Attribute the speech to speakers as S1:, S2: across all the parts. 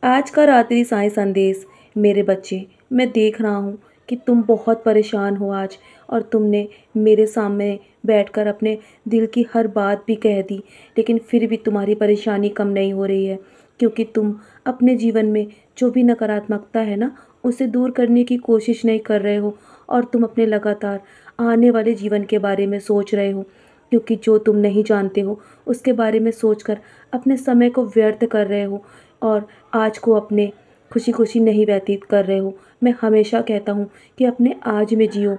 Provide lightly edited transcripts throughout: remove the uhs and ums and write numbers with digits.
S1: आज का रात्रि साय संदेश। मेरे बच्चे, मैं देख रहा हूँ कि तुम बहुत परेशान हो आज, और तुमने मेरे सामने बैठकर अपने दिल की हर बात भी कह दी। लेकिन फिर भी तुम्हारी परेशानी कम नहीं हो रही है, क्योंकि तुम अपने जीवन में जो भी नकारात्मकता है ना, उसे दूर करने की कोशिश नहीं कर रहे हो, और तुम अपने लगातार आने वाले जीवन के बारे में सोच रहे हो, क्योंकि जो तुम नहीं जानते हो उसके बारे में सोचकर अपने समय को व्यर्थ कर रहे हो, और आज को अपने खुशी खुशी नहीं व्यतीत कर रहे हो। मैं हमेशा कहता हूँ कि अपने आज में जियो।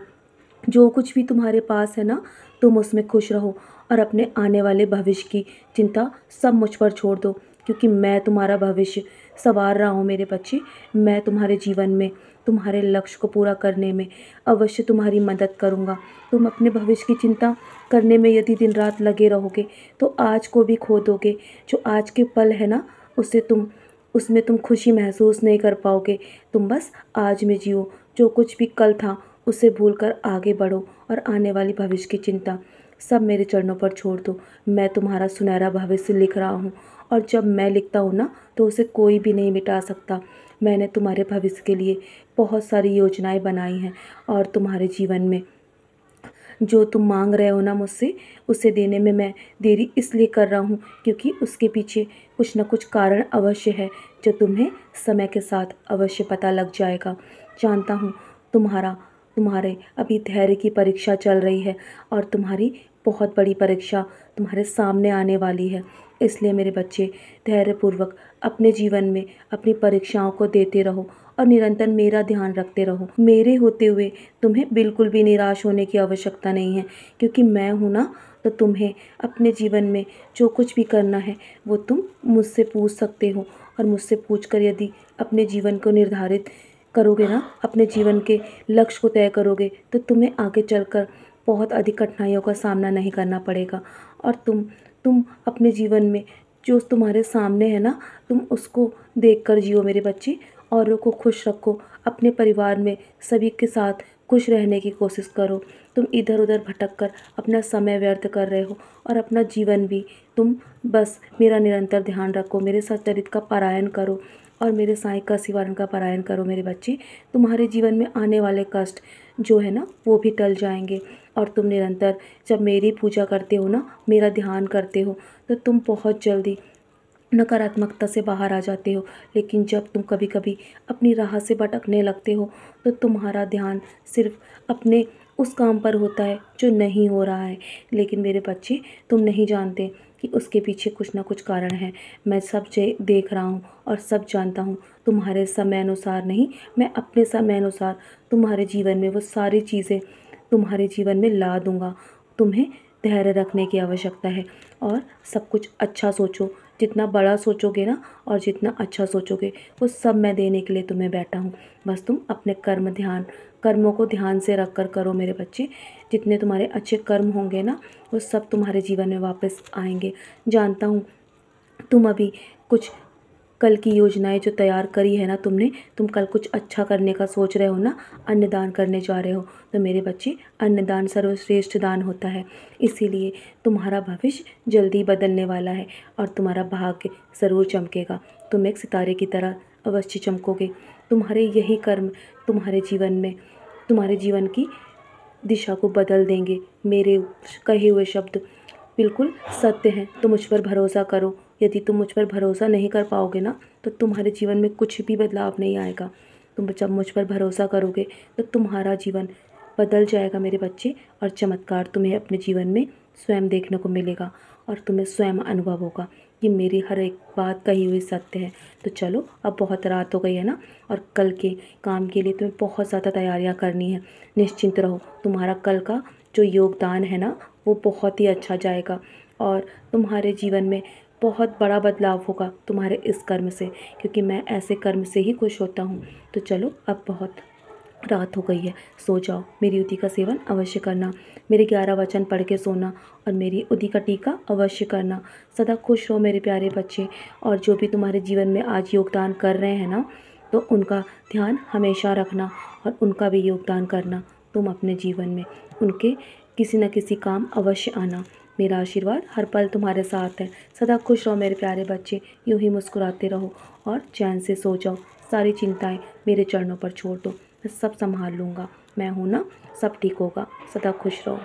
S1: जो कुछ भी तुम्हारे पास है ना, तुम उसमें खुश रहो, और अपने आने वाले भविष्य की चिंता सब मुझ पर छोड़ दो, क्योंकि मैं तुम्हारा भविष्य संवार रहा हूँ मेरे बच्चे। मैं तुम्हारे जीवन में तुम्हारे लक्ष्य को पूरा करने में अवश्य तुम्हारी मदद करूँगा। तुम अपने भविष्य की चिंता करने में यदि दिन रात लगे रहोगे तो आज को भी खो दोगे। जो आज के पल है ना, उसमें तुम खुशी महसूस नहीं कर पाओगे। तुम बस आज में जियो। जो कुछ भी कल था उसे भूलकर आगे बढ़ो, और आने वाली भविष्य की चिंता सब मेरे चरणों पर छोड़ दो। मैं तुम्हारा सुनहरा भविष्य लिख रहा हूँ, और जब मैं लिखता हूँ ना, तो उसे कोई भी नहीं मिटा सकता। मैंने तुम्हारे भविष्य के लिए बहुत सारी योजनाएं बनाई हैं, और तुम्हारे जीवन में जो तुम मांग रहे हो ना मुझसे, उसे देने में मैं देरी इसलिए कर रहा हूँ क्योंकि उसके पीछे कुछ न कुछ कारण अवश्य है, जो तुम्हें समय के साथ अवश्य पता लग जाएगा। जानता हूँ तुम्हारे अभी धैर्य की परीक्षा चल रही है, और तुम्हारी बहुत बड़ी परीक्षा तुम्हारे सामने आने वाली है। इसलिए मेरे बच्चे, धैर्यपूर्वक अपने जीवन में अपनी परीक्षाओं को देते रहो, और निरंतर मेरा ध्यान रखते रहो। मेरे होते हुए तुम्हें बिल्कुल भी निराश होने की आवश्यकता नहीं है, क्योंकि मैं हूँ ना। तो तुम्हें अपने जीवन में जो कुछ भी करना है वो तुम मुझसे पूछ सकते हो, और मुझसे पूछकर यदि अपने जीवन को निर्धारित करोगे ना, अपने जीवन के लक्ष्य को तय करोगे, तो तुम्हें आगे चलकर बहुत अधिक कठिनाइयों का सामना नहीं करना पड़ेगा। और तुम अपने जीवन में जो तुम्हारे सामने है ना, तुम उसको देखकर जियो मेरे बच्चे। औरों को खुश रखो, अपने परिवार में सभी के साथ खुश रहने की कोशिश करो। तुम इधर उधर भटक कर अपना समय व्यर्थ कर रहे हो, और अपना जीवन भी तुम बस मेरा निरंतर ध्यान रखो, मेरे सच्चरित्र का पारायण करो, और मेरे साईं का शिवारण का पारायण करो मेरे बच्चे। तुम्हारे जीवन में आने वाले कष्ट जो है ना, वो भी टल जाएंगे। और तुम निरंतर जब मेरी पूजा करते हो ना, मेरा ध्यान करते हो, तो तुम बहुत जल्दी नकारात्मकता से बाहर आ जाते हो। लेकिन जब तुम कभी कभी अपनी राह से भटकने लगते हो, तो तुम्हारा ध्यान सिर्फ अपने उस काम पर होता है जो नहीं हो रहा है। लेकिन मेरे बच्चे, तुम नहीं जानते कि उसके पीछे कुछ ना कुछ कारण है। मैं सब देख रहा हूँ और सब जानता हूँ। तुम्हारे समय अनुसार नहीं, मैं अपने समय अनुसार तुम्हारे जीवन में वो सारी चीज़ें तुम्हारे जीवन में ला दूँगा। तुम्हें धैर्य रखने की आवश्यकता है, और सब कुछ अच्छा सोचो। जितना बड़ा सोचोगे ना, और जितना अच्छा सोचोगे, वो सब मैं देने के लिए तुम्हें बैठा हूँ। बस तुम अपने कर्मों को ध्यान से रख कर करो मेरे बच्चे। जितने तुम्हारे अच्छे कर्म होंगे ना, वो सब तुम्हारे जीवन में वापस आएंगे। जानता हूँ तुम अभी कुछ कल की योजनाएं जो तैयार करी है ना तुमने, तुम कल कुछ अच्छा करने का सोच रहे हो ना, अन्नदान करने जा रहे हो। तो मेरे बच्चे, अन्नदान सर्वश्रेष्ठ दान होता है। इसीलिए तुम्हारा भविष्य जल्दी बदलने वाला है, और तुम्हारा भाग्य ज़रूर चमकेगा। तुम एक सितारे की तरह अवश्य चमकोगे। तुम्हारे यही कर्म तुम्हारे जीवन में तुम्हारे जीवन की दिशा को बदल देंगे। मेरे कहे हुए शब्द बिल्कुल सत्य हैं। तुम मुझ पर भरोसा करो। यदि तुम मुझ पर भरोसा नहीं कर पाओगे ना, तो तुम्हारे जीवन में कुछ भी बदलाव नहीं आएगा। तुम जब मुझ पर भरोसा करोगे, तो तुम्हारा जीवन बदल जाएगा मेरे बच्चे, और चमत्कार तुम्हें अपने जीवन में स्वयं देखने को मिलेगा, और तुम्हें स्वयं अनुभव होगा कि मेरी हर एक बात कही हुई सत्य है। तो चलो, अब बहुत रात हो गई है ना, और कल के काम के लिए तुम्हें बहुत ज़्यादा तैयारियां करनी है। निश्चिंत रहो, तुम्हारा कल का जो योगदान है ना, वो बहुत ही अच्छा जाएगा, और तुम्हारे जीवन में बहुत बड़ा बदलाव होगा तुम्हारे इस कर्म से, क्योंकि मैं ऐसे कर्म से ही खुश होता हूँ। तो चलो, अब बहुत रात हो गई है, सो जाओ। मेरी उदी का सेवन अवश्य करना, मेरे 11 वचन पढ़ के सोना, और मेरी उदी का टीका अवश्य करना। सदा खुश रहो मेरे प्यारे बच्चे। और जो भी तुम्हारे जीवन में आज योगदान कर रहे हैं ना, तो उनका ध्यान हमेशा रखना, और उनका भी योगदान करना। तुम अपने जीवन में उनके किसी न किसी काम अवश्य आना। मेरा आशीर्वाद हर पल तुम्हारे साथ है। सदा खुश रहो मेरे प्यारे बच्चे, यूँ ही मुस्कुराते रहो और चैन से सो जाओ। सारी चिंताएं मेरे चरणों पर छोड़ दो, मैं सब संभाल लूँगा। मैं हूँ ना, सब ठीक होगा। सदा खुश रहो।